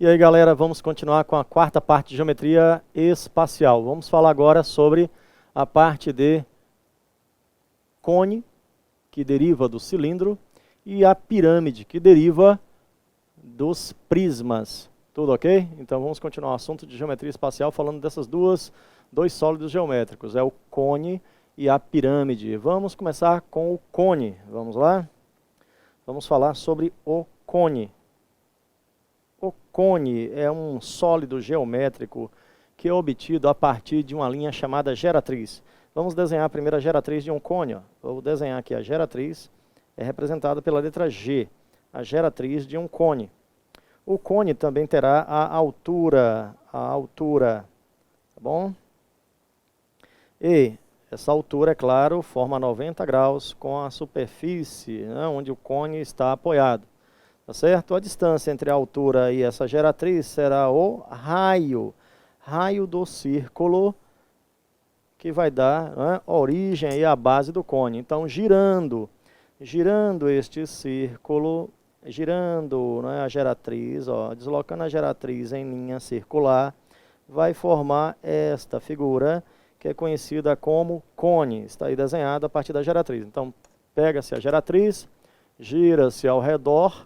E aí, galera, vamos continuar com a quarta parte de geometria espacial. Vamos falar agora sobre a parte de cone, que deriva do cilindro, e a pirâmide, que deriva dos prismas. Tudo ok? Então vamos continuar o assunto de geometria espacial falando dessas dois sólidos geométricos, é o cone e a pirâmide. Vamos começar com o cone, vamos lá? Vamos falar sobre o cone. O cone é um sólido geométrico que é obtido a partir de uma linha chamada geratriz. Vamos desenhar a primeira geratriz de um cone. Vou desenhar aqui a geratriz, é representada pela letra G, a geratriz de um cone. O cone também terá a altura, tá bom? E essa altura, é claro, forma 90 graus com a superfície, né, onde o cone está apoiado. Tá certo? A distância entre a altura e essa geratriz será o raio do círculo, que vai dar, né, origem e a base do cone. Então, girando este círculo, girando, né, a geratriz, deslocando a geratriz em linha circular, vai formar esta figura, que é conhecida como cone. Está aí desenhada a partir da geratriz. Então, pega-se a geratriz, gira-se ao redor,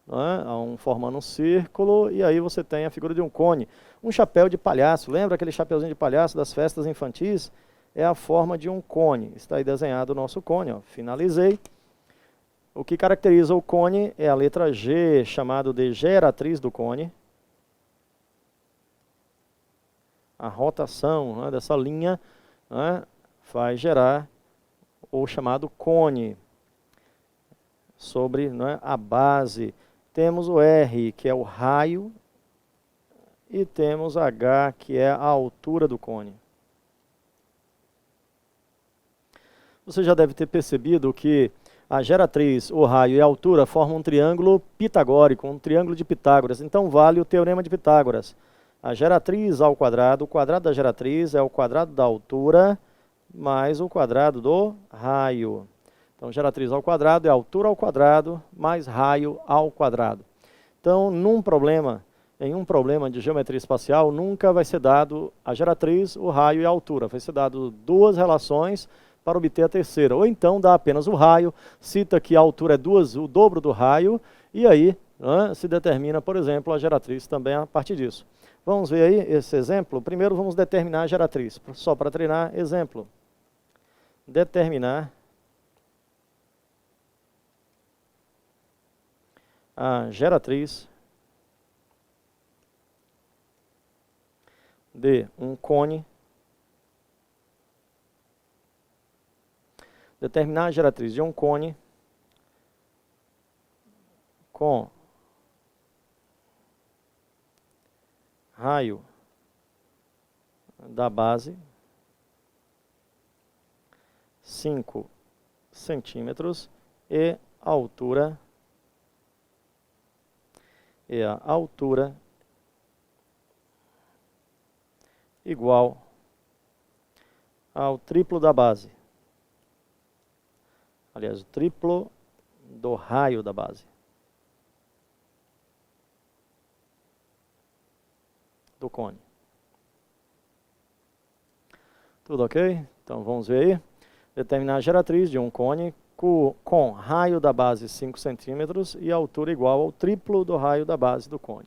né, formando um círculo, e aí você tem a figura de um cone. Um chapéu de palhaço, lembra aquele chapeuzinho de palhaço das festas infantis? É a forma de um cone. Está aí desenhado o nosso cone. Finalizei. O que caracteriza o cone é a letra G, chamado de geratriz do cone. A rotação, né, dessa linha, né, vai gerar o chamado cone sobre, né, a base. Temos o R, que é o raio, e temos H, que é a altura do cone. Você já deve ter percebido que a geratriz, o raio e a altura formam um triângulo pitagórico, um triângulo de Pitágoras. Então vale o teorema de Pitágoras. A geratriz ao quadrado, o quadrado da geratriz é o quadrado da altura mais o quadrado do raio. Então, geratriz ao quadrado é altura ao quadrado mais raio ao quadrado. Então, em um problema de geometria espacial, nunca vai ser dado a geratriz, o raio e a altura. Vai ser dado duas relações para obter a terceira. Ou então, dá apenas o raio, cita que a altura é o dobro do raio, e aí, né, se determina, por exemplo, a geratriz também a partir disso. Vamos ver aí esse exemplo? Primeiro vamos determinar a geratriz. Só para treinar, exemplo. Determinar a geratriz de um cone. Determinar a geratriz de um cone com raio da base 5 centímetros e a altura igual ao triplo da base. Aliás, o triplo do raio da base. Do cone. Tudo ok? Então vamos ver aí. Determinar a geratriz de um cone com raio da base 5 centímetros e altura igual ao triplo do raio da base do cone.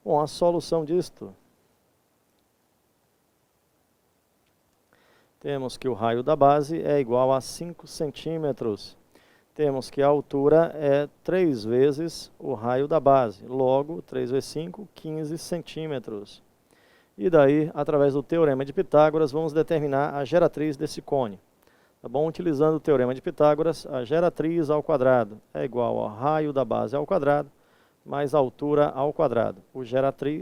Bom, a solução disto. Temos que o raio da base é igual a 5 centímetros. Temos que a altura é 3 vezes o raio da base. Logo, 3 vezes 5, 15 centímetros. E daí, através do teorema de Pitágoras, vamos determinar a geratriz desse cone. Tá bom? Utilizando o teorema de Pitágoras, a geratriz ao quadrado é igual ao raio da base ao quadrado, mais a altura ao quadrado.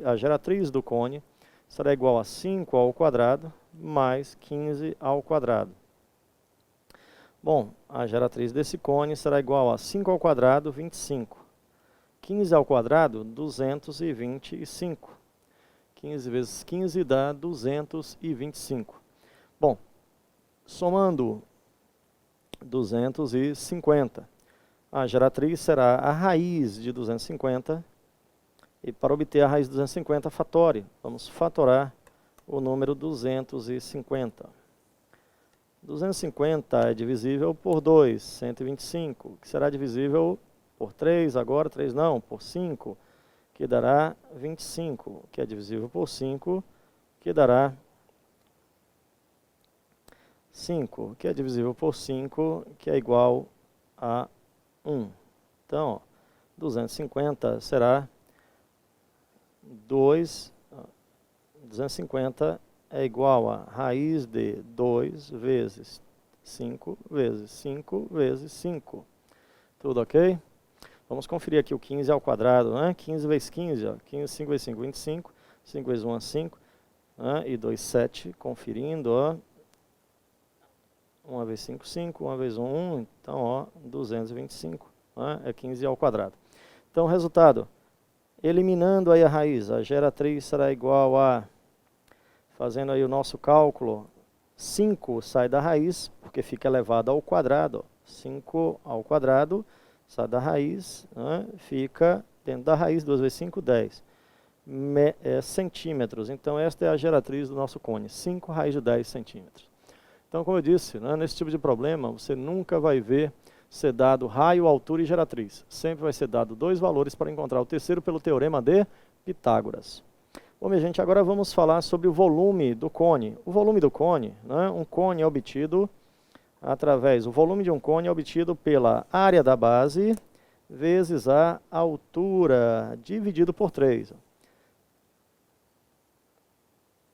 A geratriz do cone será igual a 5 ao quadrado, mais 15 ao quadrado. Bom, a geratriz desse cone será igual a 5 ao quadrado, 25. 15 ao quadrado, 225. 15 vezes 15 dá 225. Bom, somando 250, a geratriz será a raiz de 250 E para obter a raiz de 250, fatore. Vamos fatorar o número 250. 250 é divisível por 2, 125, que será divisível por 3, agora 3 não, por 5, que dará 25, que é divisível por 5, que dará 5, que é divisível por 5, que é igual a 1. Então, ó, 250 será 250 é igual a raiz de 2 vezes 5 vezes 5 vezes 5. Tudo ok? Vamos conferir aqui o 15 ao quadrado, né? 15 vezes 15, ó. 15, 5 vezes 5, 25. 5 vezes 1 é 5. Né? E 2, 7. Conferindo, ó. 1 vezes 5, 5. 1 vezes 1, 1. Então, ó, 225. Né? É 15 ao quadrado. Então, resultado. Eliminando aí a raiz, a geratriz será igual a, fazendo aí o nosso cálculo, 5 sai da raiz, porque fica elevado ao quadrado. 5 ao quadrado sai da raiz, né? Fica dentro da raiz, 2 vezes 5, 10 centímetros. Então esta é a geratriz do nosso cone, 5 raiz de 10 centímetros. Então, como eu disse, né, nesse tipo de problema, você nunca vai ver ser dado raio, altura e geratriz. Sempre vai ser dado 2 valores para encontrar o terceiro pelo teorema de Pitágoras. Bom, minha gente, agora vamos falar sobre o volume do cone. O volume do cone, né, um cone é obtido através, o volume de um cone é obtido pela área da base vezes a altura, dividido por 3.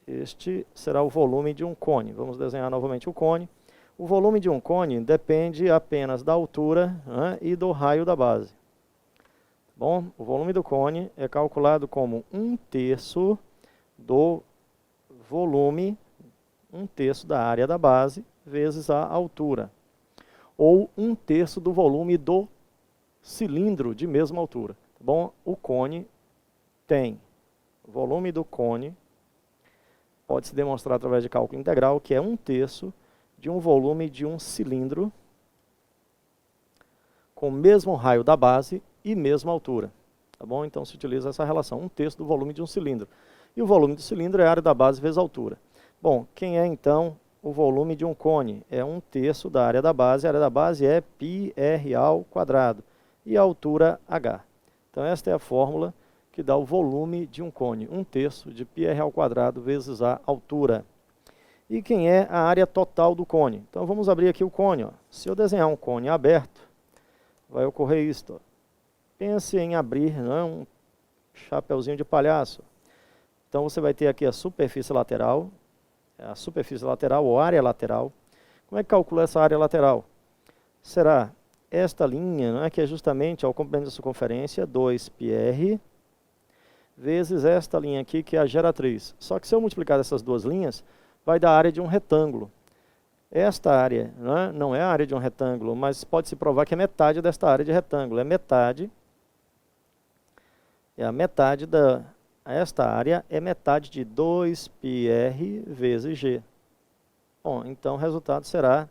Este será o volume de um cone. Vamos desenhar novamente o cone. O volume de um cone depende apenas da altura, né, e do raio da base. Bom, o volume do cone é calculado como 1/3 do volume, 1/3 da área da base, vezes a altura. Ou 1/3 do volume do cilindro de mesma altura. Bom, o cone tem, o volume do cone pode se demonstrar através de cálculo integral, que é 1/3 de um volume de um cilindro com o mesmo raio da base e mesma altura. Tá bom? Então se utiliza essa relação, 1/3 do volume de um cilindro. E o volume do cilindro é a área da base vezes a altura. Bom, quem é então o volume de um cone? É 1/3 da área da base. A área da base é πr ao quadrado. E a altura h. Então esta é a fórmula que dá o volume de um cone. 1/3 de πr ao quadrado vezes a altura. E quem é a área total do cone? Então vamos abrir aqui o cone. Ó. Se eu desenhar um cone aberto, vai ocorrer isto. Ó. Pense em abrir, né, um chapeuzinho de palhaço. Então você vai ter aqui a superfície lateral ou área lateral. Como é que calcula essa área lateral? Será esta linha, né, que é justamente ao comprimento da circunferência, 2πr, vezes esta linha aqui, que é a geratriz. Só que se eu multiplicar essas duas linhas, vai dar a área de um retângulo. Esta área, né, não é a área de um retângulo, mas pode-se provar que é metade desta área de retângulo. Esta área é metade de 2πr vezes g. Bom, então o resultado será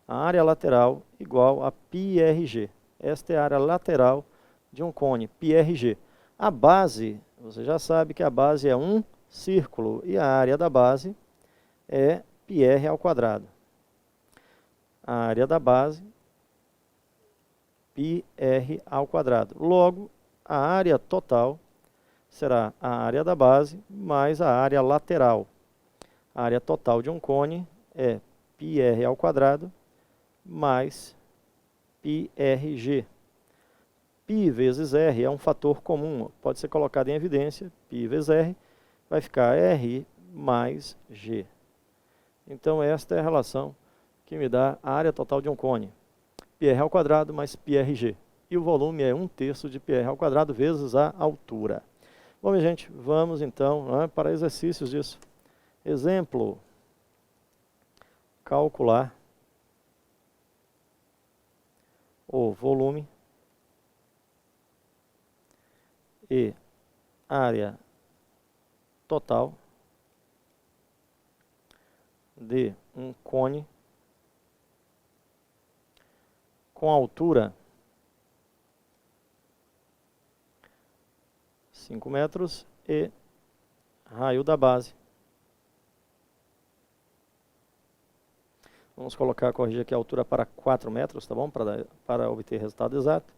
a área lateral igual a πrg. Esta é a área lateral de um cone, πrg. A base, você já sabe que a base é um círculo e a área da base é πr ao quadrado. A área da base, πr ao quadrado. Logo, a área total será a área da base mais a área lateral. A área total de um cone é πr ao quadrado mais πrg. Π vezes r é um fator comum, pode ser colocado em evidência. Π vezes r vai ficar r mais g. Então esta é a relação que me dá a área total de um cone. πr ao quadrado mais πrg. E o volume é 1/3 de πr ao quadrado vezes a altura. Bom, minha gente, vamos então, né, para exercícios disso. Exemplo, calcular o volume e área total de um cone com altura 5 metros, e raio da base. Vamos corrigir aqui a altura para 4 metros, tá bom? Para obter resultado exato.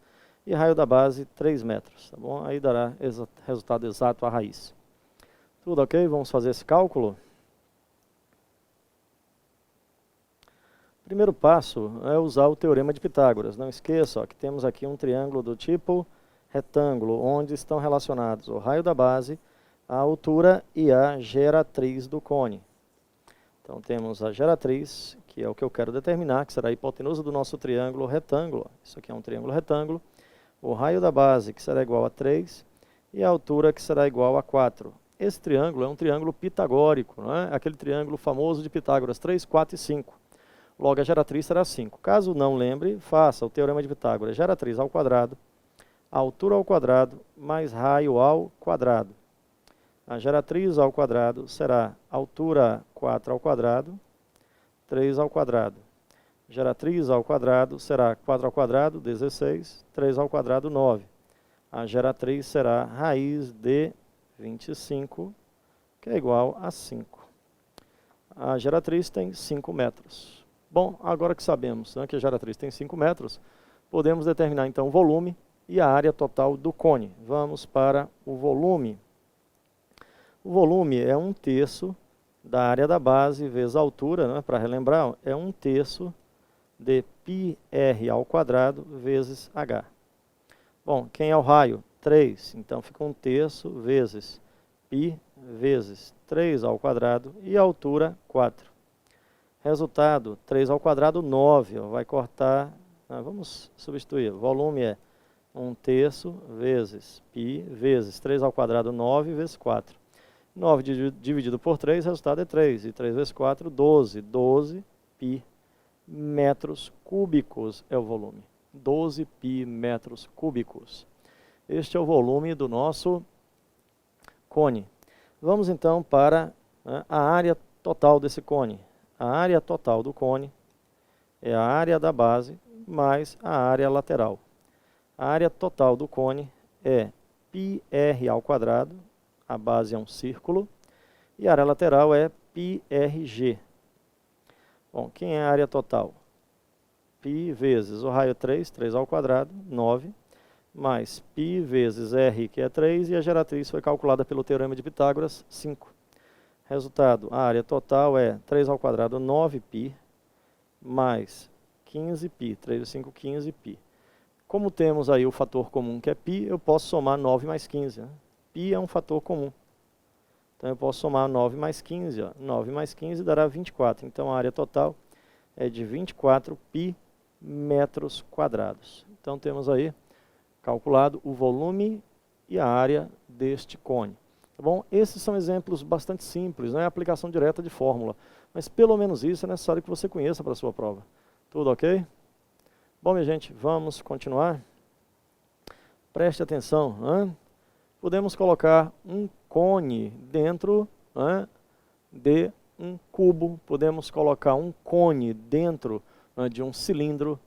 E raio da base, 3 metros, tá bom? Aí dará resultado exato a raiz. Tudo ok? Vamos fazer esse cálculo. Primeiro passo é usar o teorema de Pitágoras. Não esqueça, ó, que temos aqui um triângulo do tipo retângulo, onde estão relacionados o raio da base, a altura e a geratriz do cone. Então temos a geratriz, que é o que eu quero determinar, que será a hipotenusa do nosso triângulo retângulo. Isso aqui é um triângulo retângulo. O raio da base, que será igual a 3, e a altura, que será igual a 4. Esse triângulo é um triângulo pitagórico, não é? Aquele triângulo famoso de Pitágoras, 3, 4 e 5. Logo, a geratriz será 5. Caso não lembre, faça o teorema de Pitágoras. Geratriz ao quadrado, altura ao quadrado, mais raio ao quadrado. A geratriz ao quadrado será altura 4 ao quadrado, 3 ao quadrado. Geratriz ao quadrado será 4 ao quadrado, 16, 3 ao quadrado, 9. A geratriz será raiz de 25, que é igual a 5. A geratriz tem 5 metros. Bom, agora que sabemos, né, que a geratriz tem 5 metros, podemos determinar então o volume e a área total do cone. Vamos para o volume. O volume é 1/3 da área da base vezes a altura, né, para relembrar, é 1/3 de πr ao quadrado vezes h. Bom, quem é o raio? 3, então fica 1/3 vezes π vezes 3 ao quadrado e a altura 4. Resultado, 3 ao quadrado, 9, vai cortar, vamos substituir, o volume é 1/3 vezes π vezes 3 ao quadrado, 9 vezes 4. 9 dividido por 3, resultado é 3, e 3 vezes 4, 12. 12 π metros cúbicos é o volume. 12 π metros cúbicos. Este é o volume do nosso cone. Vamos então para, né, a área total desse cone. A área total do cone é a área da base mais a área lateral. A área total do cone é πr ao quadrado, a base é um círculo, e a área lateral é πrg. Bom, quem é a área total? π vezes o raio 3, 3 ao quadrado, 9, mais π vezes r, que é 3, e a geratriz foi calculada pelo teorema de Pitágoras, 5. Resultado, a área total é 3 ao quadrado, 9π, mais 15π, 3 vezes 5, 15π. Como temos aí o fator comum que é π, eu posso somar 9 mais 15. Né? Π é um fator comum. Então eu posso somar 9 mais 15. Ó. 9 mais 15 dará 24. Então a área total é de 24 π metros quadrados. Então temos aí calculado o volume e a área deste cone. Tá bom? Esses são exemplos bastante simples, não é aplicação direta de fórmula. Mas pelo menos isso é necessário que você conheça para a sua prova. Tudo ok? Bom, minha gente, vamos continuar. Preste atenção. Hein? Podemos colocar um cone dentro, né, de um cubo. Podemos colocar um cone dentro, né, de um cilindro.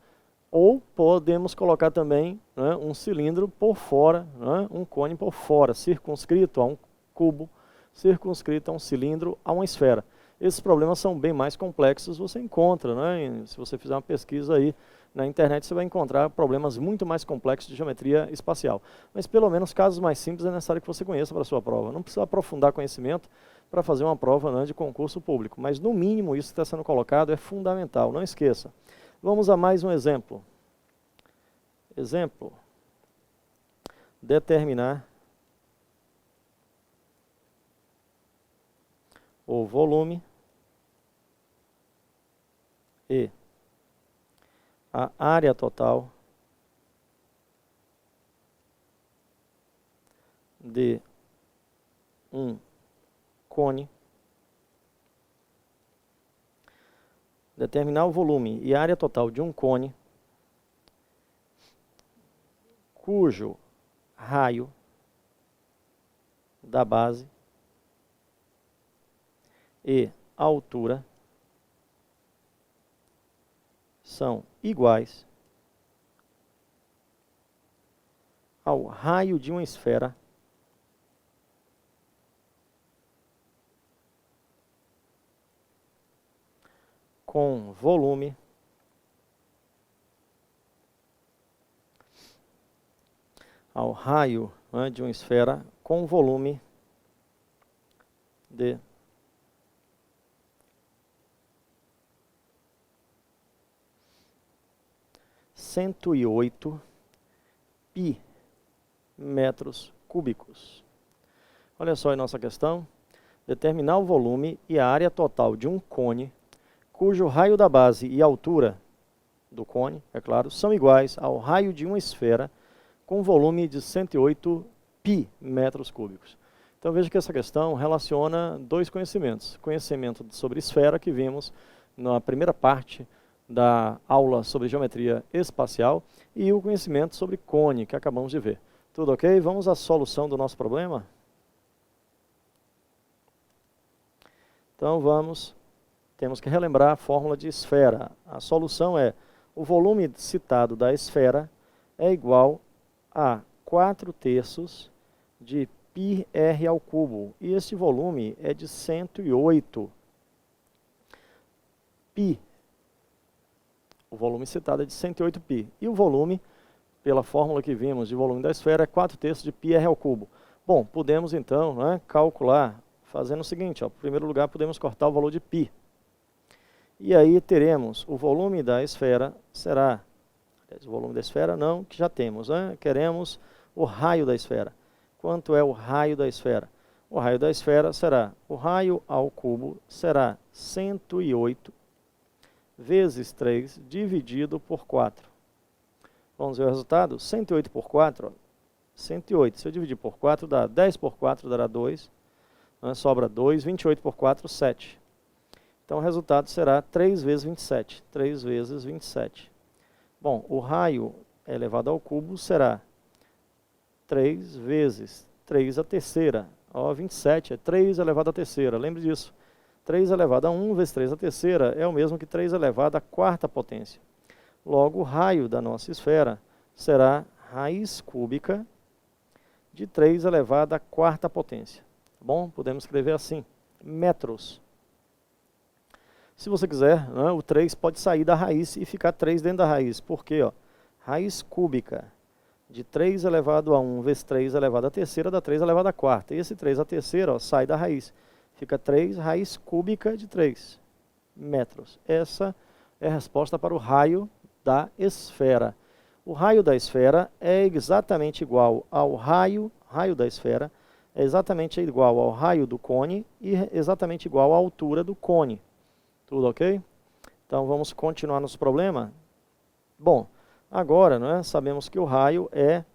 Ou podemos colocar também, né, um cilindro por fora, né, um cone por fora, circunscrito a um cubo, circunscrito a um cilindro, a uma esfera. Esses problemas são bem mais complexos, você encontra, né, se você fizer uma pesquisa aí na internet, você vai encontrar problemas muito mais complexos de geometria espacial. Mas pelo menos casos mais simples é necessário que você conheça para a sua prova. Não precisa aprofundar conhecimento para fazer uma prova, né, de concurso público, mas no mínimo isso que está sendo colocado é fundamental, não esqueça. Vamos a mais um exemplo. Exemplo. Determinar o volume e a área total de um cone. Determinar o volume e a área total de um cone cujo raio da base e a altura são iguais ao raio de uma esfera com volume ao raio, né, de uma esfera com volume de 108 pi metros cúbicos. Olha só a nossa questão. Determinar o volume e a área total de um cone, cujo raio da base e altura do cone, é claro, são iguais ao raio de uma esfera com volume de 108 pi metros cúbicos. Então veja que essa questão relaciona dois conhecimentos. Conhecimento sobre esfera, que vimos na primeira parte da aula sobre geometria espacial, e o conhecimento sobre cone, que acabamos de ver. Tudo ok? Vamos à solução do nosso problema? Então temos que relembrar a fórmula de esfera. A solução é: o volume citado da esfera é igual a 4/3 de πr ao cubo. E esse volume é de 108 pi. O volume citado é de 108 pi. E o volume, pela fórmula que vimos de volume da esfera, é 4/3 de πr ao cubo. Bom, podemos então, né, calcular fazendo o seguinte, ó, em primeiro lugar podemos cortar o valor de π. E aí teremos o volume da esfera, será, o volume da esfera não, que já temos, né? Queremos o raio da esfera. Quanto é o raio da esfera? O raio da esfera será, o raio ao cubo será 108 vezes 3 dividido por 4. Vamos ver o resultado? 108 por 4, ó, 108. Se eu dividir por 4, dá 10 por 4, dará 2. Sobra 2, 28 por 4, 7. Então o resultado será 3 vezes 27. 3 vezes 27. Bom, o raio elevado ao cubo será 3 vezes 3 à terceira. Ó, 27 é 3 elevado à terceira. Lembre disso. 3 elevado a 1 vezes 3 à terceira é o mesmo que 3 elevado à quarta potência. Logo, o raio da nossa esfera será raiz cúbica de 3 elevado à quarta potência. Bom, podemos escrever assim, metros. Se você quiser, né, o 3 pode sair da raiz e ficar 3 dentro da raiz. Por quê? Ó, raiz cúbica de 3 elevado a 1 vezes 3 elevado à terceira dá 3 elevado à quarta. E esse 3 à terceira, ó, sai da raiz. Fica 3 raiz cúbica de 3 metros. Essa é a resposta para o raio da esfera. O raio da esfera é exatamente igual ao raio da esfera, é exatamente igual ao raio do cone e exatamente igual à altura do cone. Tudo ok? Então vamos continuar nosso problema. Bom, agora, né, sabemos que o raio é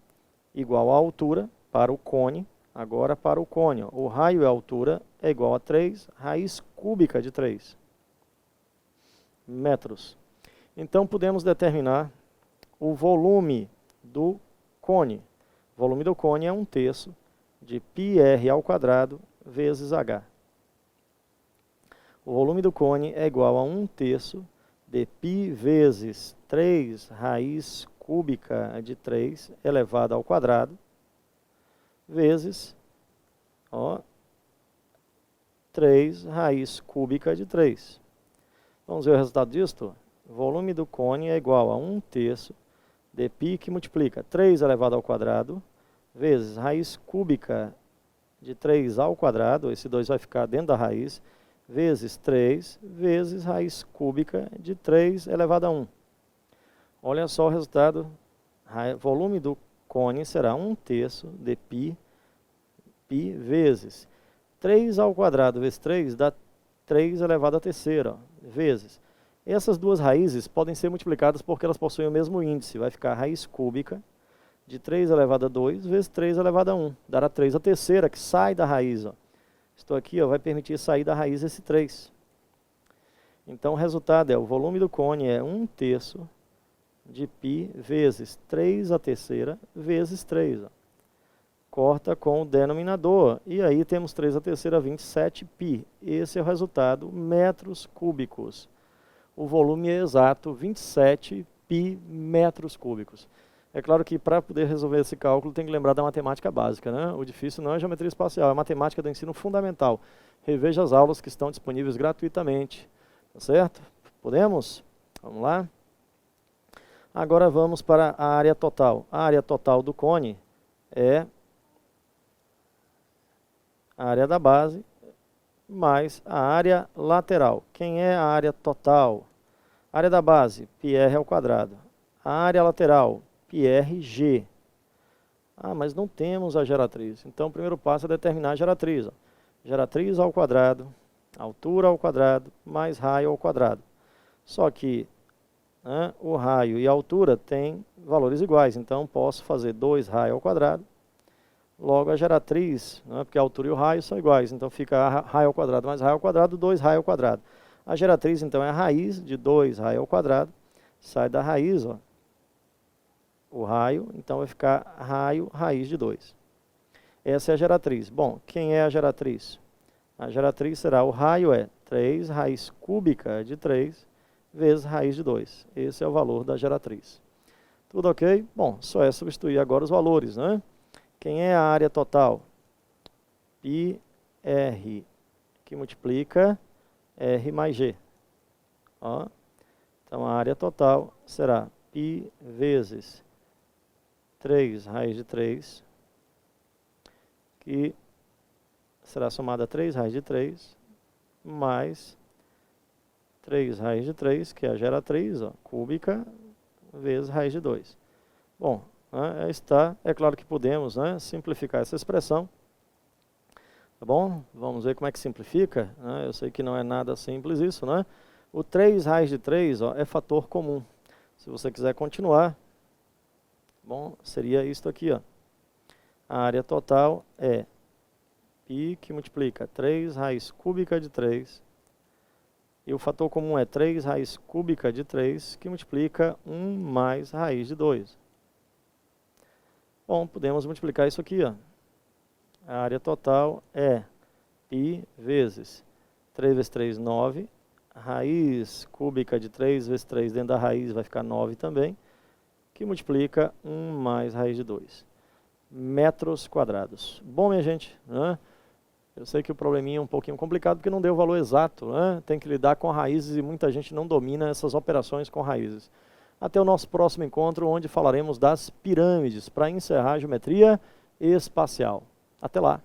igual à altura para o cone. Agora para o cone, ó, o raio e a altura é igual a 3 raiz cúbica de 3 metros. Então podemos determinar o volume do cone. O volume do cone é 1/3 de πr ao quadrado vezes h. O volume do cone é igual a 1/3 de π vezes 3 raiz cúbica de 3 elevado ao quadrado vezes, ó, 3 raiz cúbica de 3. Vamos ver o resultado disto? O volume do cone é igual a 1/3 de π, que multiplica 3 elevado ao quadrado vezes raiz cúbica de 3 ao quadrado, esse 2 vai ficar dentro da raiz, vezes 3 vezes raiz cúbica de 3 elevado a 1. Olha só o resultado. Volume do cone será 1/3 de π vezes 3 ao quadrado vezes 3 dá 3 elevado à terceira, ó, vezes. Essas duas raízes podem ser multiplicadas porque elas possuem o mesmo índice. Vai ficar raiz cúbica de 3 elevado a 2 vezes 3 elevado a 1. Dará 3 à terceira, que sai da raiz. Ó. Isto aqui, ó, vai permitir sair da raiz esse 3. Então o resultado é, o volume do cone é 1/3 de π vezes 3 à terceira vezes 3. Ó. Corta com o denominador. E aí temos 3 à terceira, 27 π. Esse é o resultado, metros cúbicos. O volume é exato, 27 π metros cúbicos. É claro que para poder resolver esse cálculo tem que lembrar da matemática básica, né? O difícil não é geometria espacial, é a matemática do ensino fundamental. Reveja as aulas que estão disponíveis gratuitamente, tá certo? Podemos? Vamos lá. Agora vamos para a área total. A área total do cone é a área da base mais a área lateral. Quem é a área total? Área da base, πr ao quadrado. A área lateral, πrg. Ah, mas não temos a geratriz. Então o primeiro passo é determinar a geratriz. Ó. Geratriz ao quadrado, altura ao quadrado, mais raio ao quadrado. Só que o raio e a altura têm valores iguais, então posso fazer 2 raio ao quadrado. Logo a geratriz, porque a altura e o raio são iguais, então fica raio ao quadrado mais raio ao quadrado, 2 raio ao quadrado. A geratriz então é a raiz de 2 raio ao quadrado, sai da raiz, ó, o raio, então vai ficar raio raiz de 2. Essa é a geratriz. Bom, quem é a geratriz? A geratriz será o raio é 3 raiz cúbica de 3 vezes raiz de 2. Esse é o valor da geratriz. Tudo ok? Bom, só é substituir agora os valores, né? Quem é a área total? πr, que multiplica R mais G. Ó. Então, a área total será π vezes 3 raiz de 3, que será somada a 3 raiz de 3, mais 3 raiz de 3, que é a geratriz, ó, cúbica, vezes raiz de 2. Bom, é claro que podemos simplificar essa expressão. Tá bom? Vamos ver como é que simplifica. Eu sei que não é nada simples isso, né? O 3 raiz de 3 é fator comum. Se você quiser continuar, bom, seria isto aqui. Ó. A área total é π, que multiplica 3 raiz cúbica de 3. E o fator comum é 3 raiz cúbica de 3, que multiplica 1 mais raiz de 2. Bom, podemos multiplicar isso aqui. Ó. A área total é π vezes 3 vezes 3, 9. Raiz cúbica de 3 vezes 3 dentro da raiz vai ficar 9 também, que multiplica 1 mais raiz de 2. Metros quadrados. Bom, minha gente, eu sei que o probleminha é um pouquinho complicado porque não deu o valor exato. Tem que lidar com raízes e muita gente não domina essas operações com raízes. Até o nosso próximo encontro, onde falaremos das pirâmides, para encerrar a geometria espacial. Até lá!